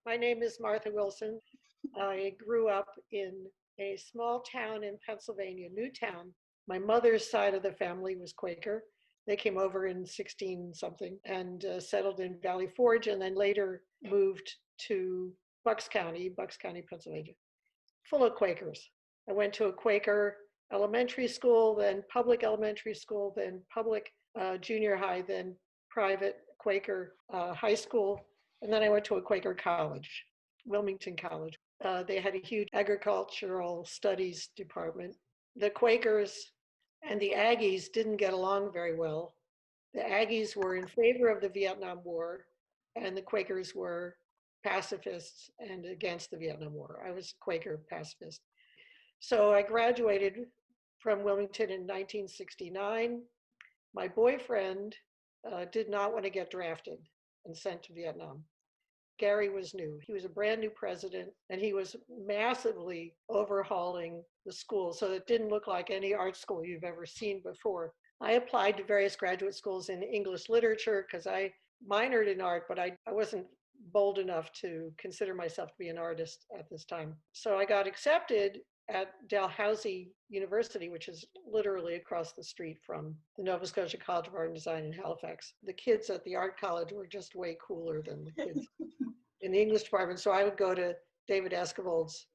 My name is Martha Wilson. I grew up in a small town in Pennsylvania, Newtown. My mother's side of the family was Quaker. They came over in 16 something and settled in Valley Forge and then later moved to Bucks County, Pennsylvania, full of Quakers. I went to a Quaker elementary school, then public elementary school, then public junior high, then private Quaker high school. And then I went to a Quaker college, Wilmington College. They had a huge agricultural studies department. The Quakers and the Aggies didn't get along very well. The Aggies were in favor of the Vietnam War, and the Quakers were pacifists and against the Vietnam War. I was a Quaker pacifist. So I graduated from Wilmington in 1969. My boyfriend did not want to get drafted and sent to Vietnam. Gary was new. He was a brand new president, and he was massively overhauling the school so it didn't look like any art school you've ever seen before. I applied to various graduate schools in English literature because I minored in art, but I wasn't bold enough to consider myself to be an artist at this time. So I got accepted at Dalhousie University, which is literally across the street from the Nova Scotia College of Art and Design in Halifax. The kids at the art college were just way cooler than the kids in the English department. So I would go to David Esquivel's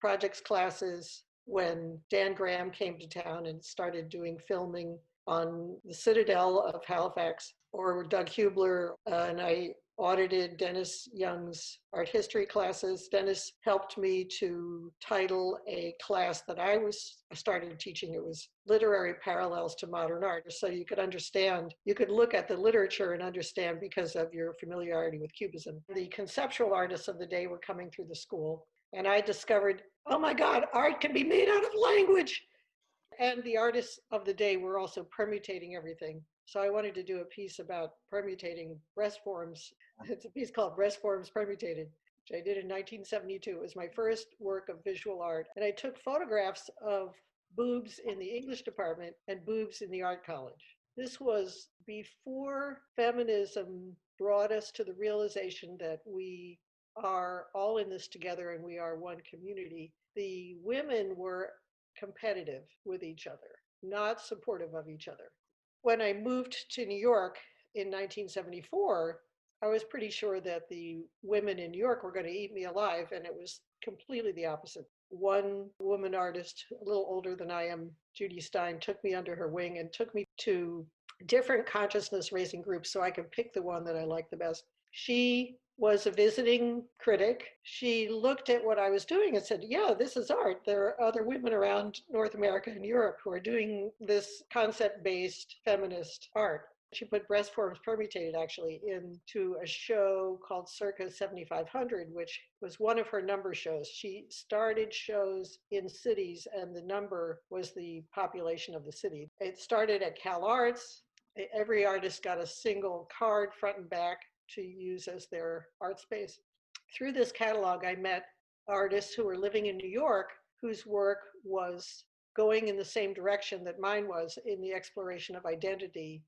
projects classes when Dan Graham came to town and started doing filming on the Citadel of Halifax, or Doug Hubler, and I audited Dennis Young's art history classes. Dennis helped me to title a class that I started teaching. It was Literary Parallels to Modern Art. So you could understand, you could look at the literature and understand because of your familiarity with Cubism. The conceptual artists of the day were coming through the school, and I discovered, oh my God, art can be made out of language. And the artists of the day were also permutating everything. So I wanted to do a piece about permutating breast forms. It's a piece called Breast Forms Permutated, which I did in 1972. It was my first work of visual art. And I took photographs of boobs in the English department and boobs in the art college. This was before feminism brought us to the realization that we are all in this together and we are one community. The women were competitive with each other, not supportive of each other. When I moved to New York in 1974, I was pretty sure that the women in New York were going to eat me alive, and it was completely the opposite. One woman artist, a little older than I am, Judy Stein, took me under her wing and took me to different consciousness raising groups so I could pick the one that I liked the best. She was a visiting critic. She looked at what I was doing and said, yeah, this is art. There are other women around North America and Europe who are doing this concept-based feminist art. She put Breast Forms Permutated actually into a show called Circa 7500, which was one of her number shows. She started shows in cities and the number was the population of the city. It started at Cal Arts. Every artist got a single card front and back to use as their art space. Through this catalog, I met artists who were living in New York whose work was going in the same direction that mine was in the exploration of identity.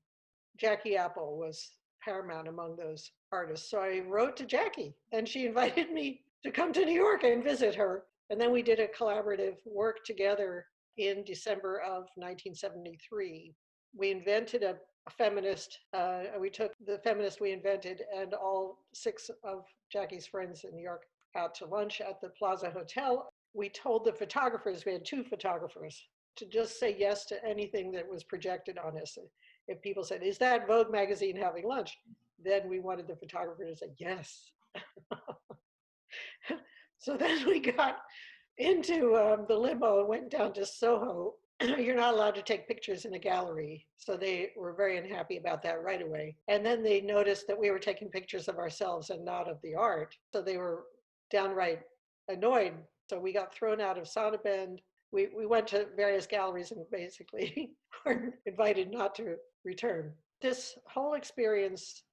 Jackie Apple was paramount among those artists. So I wrote to Jackie and she invited me to come to New York and visit her. And then we did a collaborative work together in December of 1973. We invented a feminist. We took the feminist we invented and all 6 of Jackie's friends in New York out to lunch at the Plaza Hotel. We told the photographers, we had 2 photographers, to just say yes to anything that was projected on us. If people said, is that Vogue magazine having lunch? Then we wanted the photographer to say yes. So then we got into the limo and went down to Soho. You're not allowed to take pictures in a gallery. So they were very unhappy about that right away. And then they noticed that we were taking pictures of ourselves and not of the art. So they were downright annoyed. So we got thrown out of Sonnabend. We went to various galleries and basically were invited not to return. This whole experience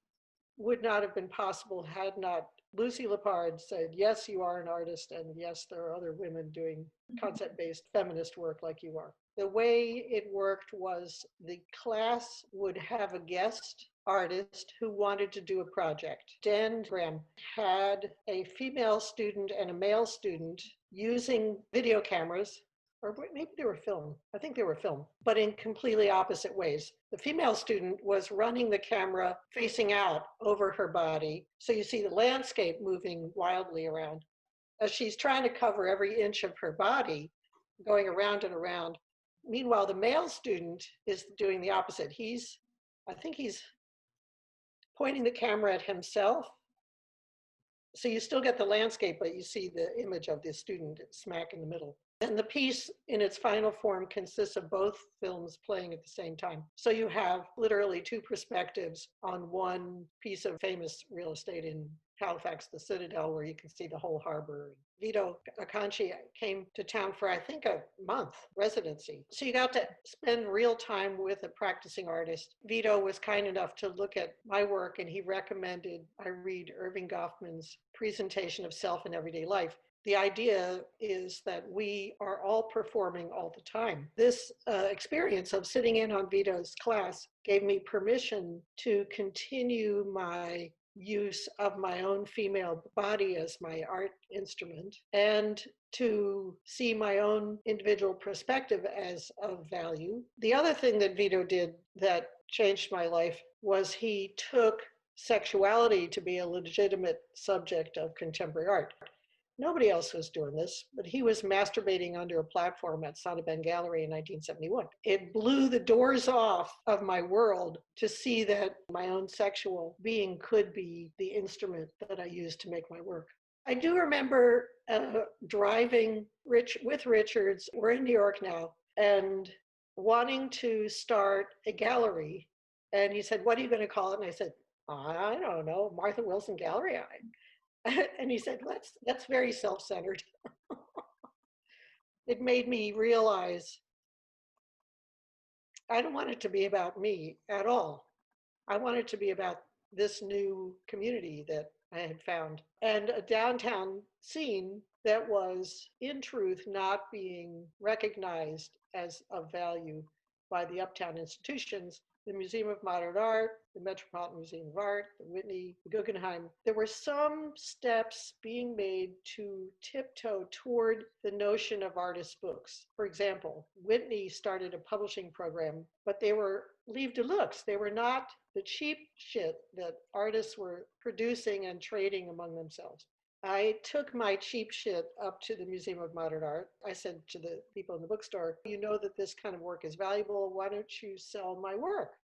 would not have been possible had not Lucy Lippard said, yes, you are an artist, and yes, there are other women doing concept-based feminist work like you are. The way it worked was the class would have a guest artist who wanted to do a project. Dan Graham had a female student and a male student using video cameras, or maybe they were film. I think they were film, but in completely opposite ways. The female student was running the camera facing out over her body. So you see the landscape moving wildly around as she's trying to cover every inch of her body, going around and around. Meanwhile, the male student is doing the opposite. I think he's pointing the camera at himself. So you still get the landscape, but you see the image of the student smack in the middle. And the piece in its final form consists of both films playing at the same time. So you have literally two perspectives on one piece of famous real estate in Halifax, the Citadel, where you can see the whole harbor. Vito Acconci came to town for, I think, a month residency. So you got to spend real time with a practicing artist. Vito was kind enough to look at my work, and he recommended I read Irving Goffman's Presentation of Self in Everyday Life. The idea is that we are all performing all the time. This experience of sitting in on Vito's class gave me permission to continue my use of my own female body as my art instrument and to see my own individual perspective as of value. The other thing that Vito did that changed my life was he took sexuality to be a legitimate subject of contemporary art. Nobody else was doing this, but he was masturbating under a platform at Sonnebenn Gallery in 1971. It blew the doors off of my world to see that my own sexual being could be the instrument that I used to make my work. I do remember driving with Richards, we're in New York now, and wanting to start a gallery. And he said, "What are you going to call it?" And I said, "I don't know, Martha Wilson Gallery." And he said, that's very self-centered. It made me realize I don't want it to be about me at all. I want it to be about this new community that I had found and a downtown scene that was, in truth, not being recognized as of value by the uptown institutions, the Museum of Modern Art, the Metropolitan Museum of Art, the Whitney, the Guggenheim. There were some steps being made to tiptoe toward the notion of artist books. For example, Whitney started a publishing program, but they were livre de luxe. They were not the cheap shit that artists were producing and trading among themselves. I took my cheap shit up to the Museum of Modern Art. I said to the people in the bookstore, "You know that this kind of work is valuable. Why don't you sell my work?"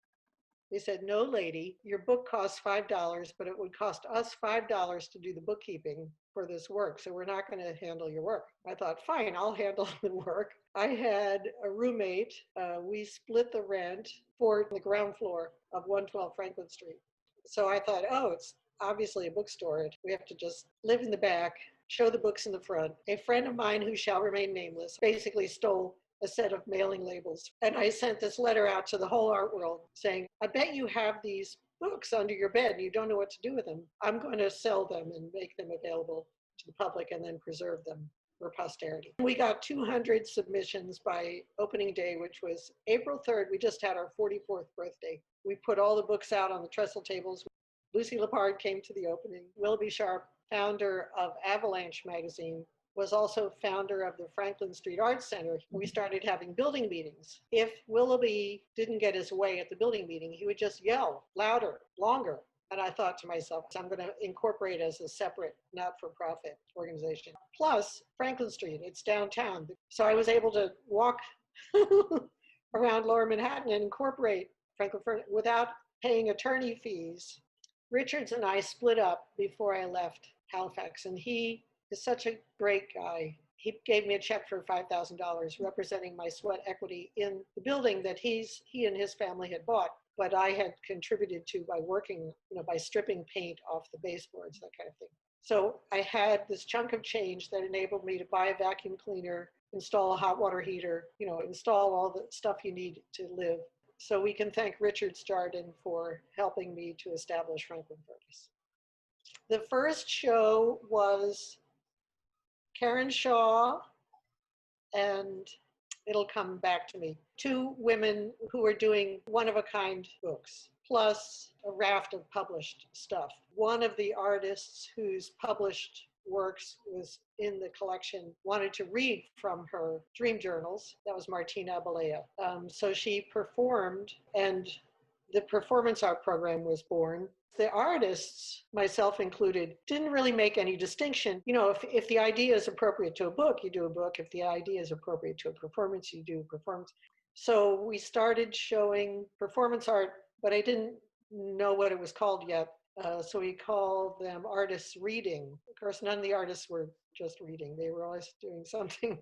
They said, "No, lady, your book costs $5, but it would cost us $5 to do the bookkeeping for this work, so we're not going to handle your work." I thought, fine, I'll handle the work. I had a roommate. We split the rent for the ground floor of 112 Franklin Street. So I thought, oh, it's obviously a bookstore. We have to just live in the back, show the books in the front. A friend of mine who shall remain nameless basically stole a set of mailing labels. And I sent this letter out to the whole art world saying, "I bet you have these books under your bed and you don't know what to do with them. I'm going to sell them and make them available to the public and then preserve them for posterity." We got 200 submissions by opening day, which was April 3rd. We just had our 44th birthday. We put all the books out on the trestle tables. Lucy Lippard came to the opening. Willoughby Sharp, founder of Avalanche magazine, was also founder of the Franklin Street Arts Center. We started having building meetings. If Willoughby didn't get his way at the building meeting, he would just yell louder, longer. And I thought to myself, I'm going to incorporate it as a separate not-for-profit organization. Plus, Franklin Street, it's downtown. So I was able to walk around Lower Manhattan and incorporate Franklin without paying attorney fees. Richards and I split up before I left Halifax, and he is such a great guy. He gave me a check for $5,000 representing my sweat equity in the building that he and his family had bought, but I had contributed to by working, by stripping paint off the baseboards, that kind of thing. So I had this chunk of change that enabled me to buy a vacuum cleaner, install a hot water heater, install all the stuff you need to live. So we can thank Richard Jardin for helping me to establish Franklin Furnace. The first show was Karen Shaw and it'll come back to me. Two women who are doing one-of-a-kind books, plus a raft of published stuff. One of the artists whose published works was in the collection wanted to read from her dream journals. That was Martina Abalea. So she performed, and the performance art program was born. The artists, myself included, didn't really make any distinction. You know, if the idea is appropriate to a book, you do a book. If the idea is appropriate to a performance, you do a performance. So we started showing performance art, but I didn't know what it was called yet. So we called them artists reading. Of course, none of the artists were just reading. They were always doing something.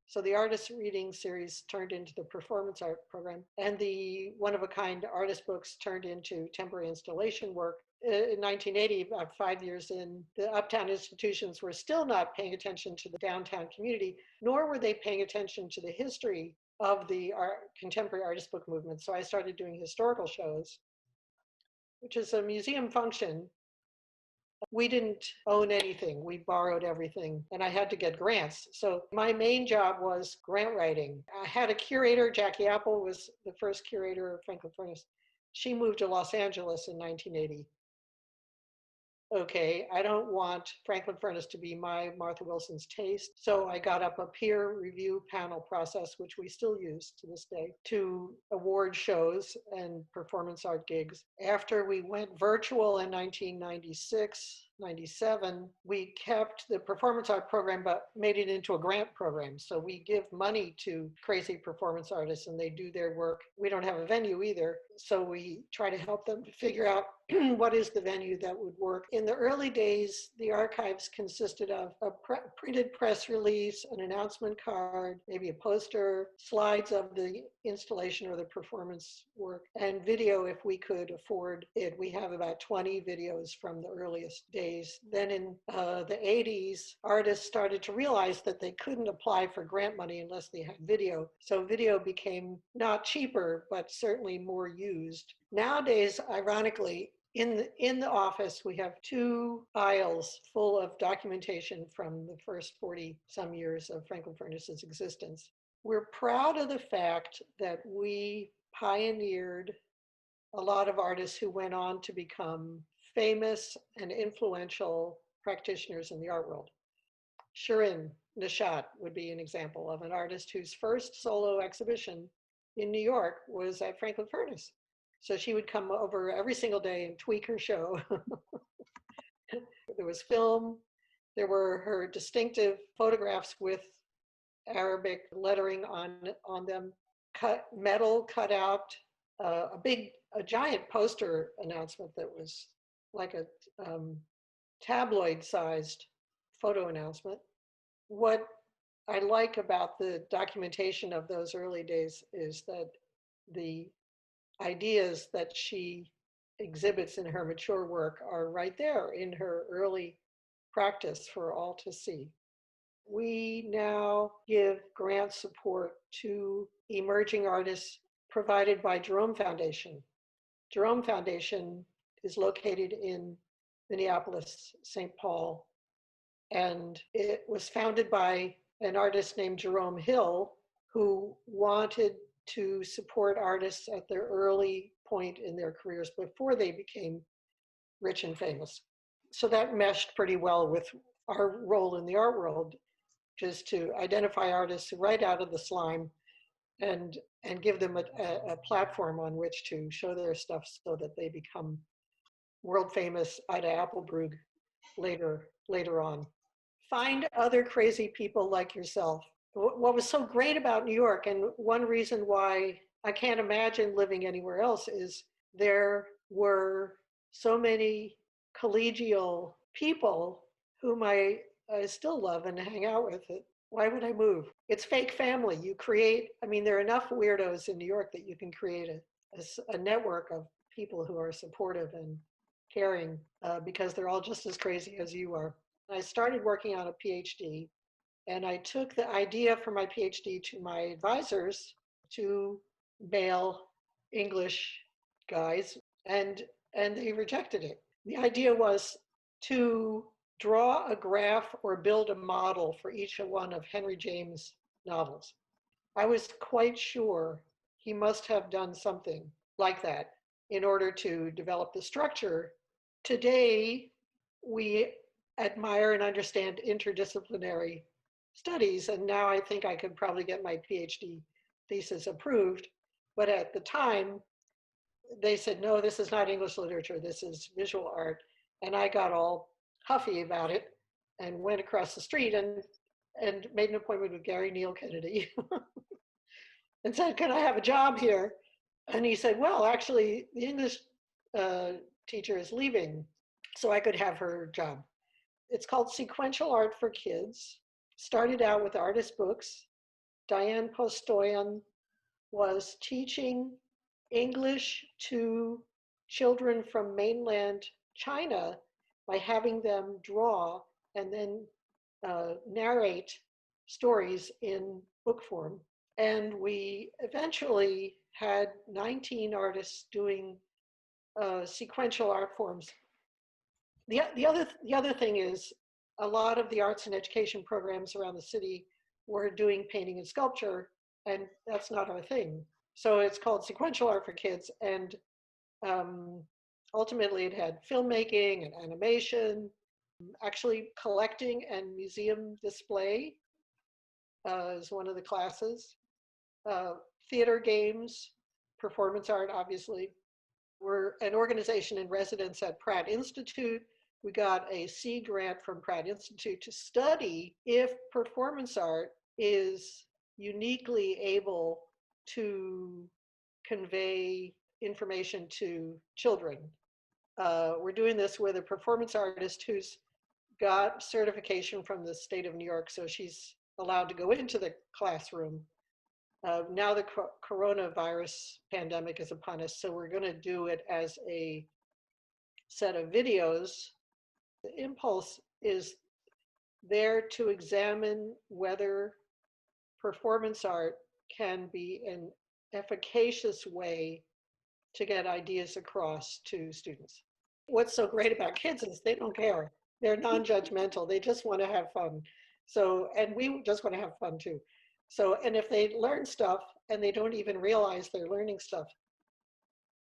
So the artist reading series turned into the performance art program, and the one-of-a-kind artist books turned into temporary installation work. In 1980, about 5 years in, the uptown institutions were still not paying attention to the downtown community, nor were they paying attention to the history of the contemporary artist book movement. So I started doing historical shows, which is a museum function. We didn't own anything. We borrowed everything, and I had to get grants. So my main job was grant writing. I had a curator. Jackie Apple was the first curator of Franklin Furnace. She moved to Los Angeles in 1980. Okay, I don't want Franklin Furnace to be my Martha Wilson's taste. So I got up a peer review panel process, which we still use to this day, to award shows and performance art gigs. After we went virtual in 1996, 97, we kept the performance art program, but made it into a grant program. So we give money to crazy performance artists and they do their work. We don't have a venue either. So we try to help them to figure out what is the venue that would work. In the early days, the archives consisted of a printed press release, an announcement card, maybe a poster, slides of the installation or the performance work, and video if we could afford it. We have about 20 videos from the earliest days. Then in the 80s, artists started to realize that they couldn't apply for grant money unless they had video. So video became not cheaper, but certainly more used. Nowadays, ironically, in the office, we have 2 aisles full of documentation from the first 40-some years of Franklin Furnace's existence. We're proud of the fact that we pioneered a lot of artists who went on to become famous and influential practitioners in the art world. Shirin Neshat would be an example of an artist whose first solo exhibition in New York was at Franklin Furnace. So she would come over every single day and tweak her show. There was film. There were her distinctive photographs with Arabic lettering on them, metal cut out, a giant poster announcement that was like a tabloid-sized photo announcement. What I like about the documentation of those early days is that the ideas that she exhibits in her mature work are right there in her early practice for all to see. We now give grant support to emerging artists provided by Jerome Foundation. Jerome Foundation is located in Minneapolis, St. Paul, and it was founded by an artist named Jerome Hill, who wanted to support artists at their early point in their careers before they became rich and famous. So that meshed pretty well with our role in the art world, just to identify artists right out of the slime and give them a platform on which to show their stuff so that they become world famous Ida Applebrug later on. Find other crazy people like yourself. What was so great about New York, and one reason why I can't imagine living anywhere else, is there were so many collegial people whom I still love and hang out with. Why would I move? It's fake family. You create, I mean, there are enough weirdos in New York that you can create a network of people who are supportive and caring because they're all just as crazy as you are. I started working on a PhD, and I took the idea for my PhD to my advisors, 2 male English guys, and they rejected it. The idea was to draw a graph or build a model for each one of Henry James' novels. I was quite sure he must have done something like that in order to develop the structure. Today, we admire and understand interdisciplinary studies, and now I think I could probably get my PhD thesis approved. But at the time, they said, no, this is not English literature, this is visual art. And I got all huffy about it and went across the street and made an appointment with Gary Neal Kennedy and said, can I have a job here? And he said, well, actually, the English uh, teacher is leaving, so I could have her job. It's called Sequential Art for Kids. Started out with artist books. Diane Postoyan was teaching English to children from mainland China by having them draw and then narrate stories in book form. And we eventually had 19 artists doing sequential art forms. The other thing is a lot of the arts and education programs around the city were doing painting and sculpture, and that's not our thing. So it's called Sequential Art for Kids, and ultimately it had filmmaking and animation, actually collecting and museum display is one of the classes, theater games, performance art, obviously. We're an organization in residence at Pratt Institute. We got a C grant from Pratt Institute to study if performance art is uniquely able to convey information to children. We're doing this with a performance artist who's got certification from the state of New York, so she's allowed to go into the classroom. Now the coronavirus pandemic is upon us, so we're going to do it as a set of videos. The impulse is there to examine whether performance art can be an efficacious way to get ideas across to students. What's so great about kids is they don't care. They're non-judgmental. They just want to have fun. So, and we just want to have fun too. So, and if they learn stuff and they don't even realize they're learning stuff,